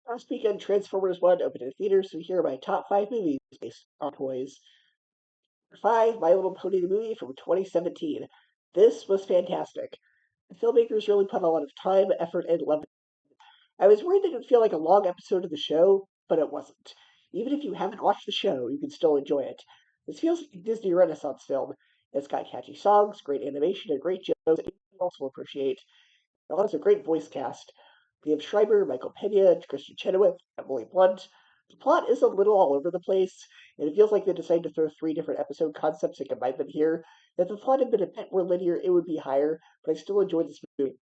Last weekend, Transformers 1 opened in theaters, so here are my top 5 movies based on toys. 5, My Little Pony the movie from 2017. This was fantastic. The filmmakers really put a lot of time, effort, and love. I was worried that it would feel like a long episode of the show, but it wasn't. Even if you haven't watched the show, you can still enjoy it. This feels like a Disney Renaissance film. It's got catchy songs, great animation, and great jokes that you also appreciate. It has a great voice cast. Liam Schreiber, Michael Pena, Christian Chenoweth, Emily Blunt. The plot is a little all over the place, and it feels like they decided to throw 3 different episode concepts and combine them here. If the plot had been a bit more linear, it would be higher, but I still enjoyed this movie.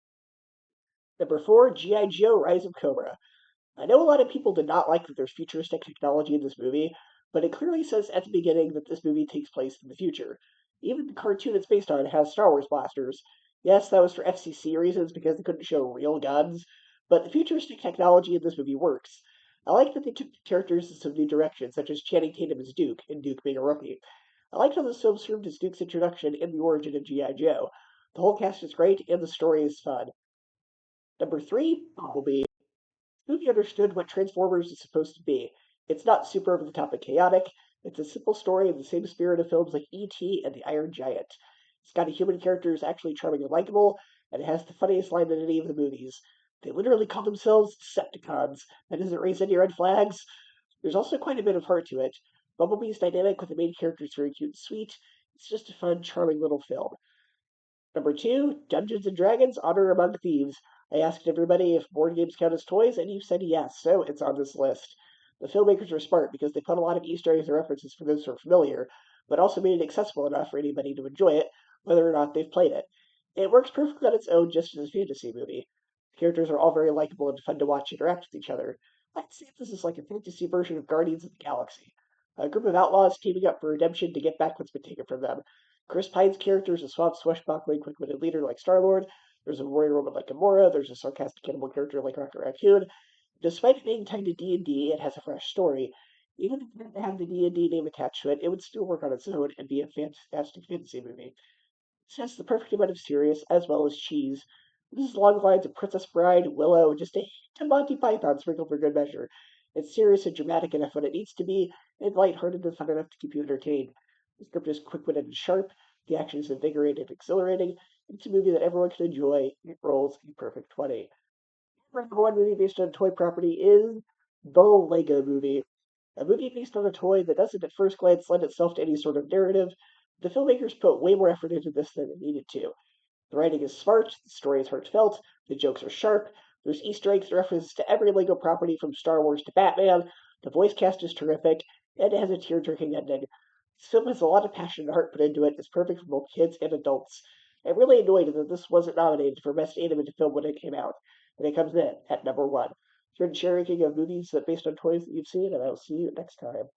Number 4, G.I. Joe Rise of Cobra. I know a lot of people did not like that there's futuristic technology in this movie, but it clearly says at the beginning that this movie takes place in the future. Even the cartoon it's based on has Star Wars blasters. Yes, that was for FCC reasons because they couldn't show real guns, but the futuristic technology in this movie works. I like that they took the characters in some new directions, such as Channing Tatum as Duke, and Duke being a rookie. I liked how this film served as Duke's introduction and the origin of G.I. Joe. The whole cast is great, and the story is fun. Number 3, Bumblebee. Movie understood what Transformers is supposed to be. It's not super over the top and chaotic. It's a simple story in the same spirit of films like E.T. and The Iron Giant. It's got a human character who's actually charming and likable, and it has the funniest line in any of the movies. They literally call themselves Decepticons. That doesn't raise any red flags. There's also quite a bit of heart to it. Bumblebee's dynamic with the main character is very cute and sweet. It's just a fun, charming little film. Number 2, Dungeons and Dragons: Honor Among Thieves. I asked everybody if board games count as toys, and you said yes, so it's on this list. The filmmakers were smart because they put a lot of Easter eggs and references for those who are familiar, but also made it accessible enough for anybody to enjoy it, whether or not they've played it. It works perfectly on its own just as a fantasy movie. The characters are all very likable and fun to watch interact with each other. I'd say this is like a fantasy version of Guardians of the Galaxy. A group of outlaws teaming up for redemption to get back what's been taken from them. Chris Pine's character is a suave, swashbuckling, quick-witted leader like Star-Lord. There's a warrior woman like Gamora. There's a sarcastic animal character like Rocket Raccoon. Despite it being tied to D&D, it has a fresh story. Even if it didn't have the D&D name attached to it, it would still work on its own and be a fantastic fantasy movie. It has the perfect amount of serious as well as cheese. This is along the lines of Princess Bride, Willow, just a hint of Monty Python sprinkled for good measure. It's serious and dramatic enough when it needs to be, and lighthearted and fun enough to keep you entertained. The script is quick-witted and sharp, the action is invigorating and exhilarating. It's a movie that everyone can enjoy. It rolls a perfect 20. My number 1 movie based on a toy property is The Lego Movie. A movie based on a toy that doesn't at first glance lend itself to any sort of narrative. The filmmakers put way more effort into this than it needed to. The writing is smart, the story is heartfelt, the jokes are sharp, there's Easter eggs and references to every Lego property from Star Wars to Batman, the voice cast is terrific, and it has a tear-jerking ending. This film has a lot of passion and heart put into it. It's perfect for both kids and adults. I'm really annoyed that this wasn't nominated for Best Animated Film when it came out, and it comes in at number 1. It's been sharing of movies that based on toys that you've seen, and I'll see you next time.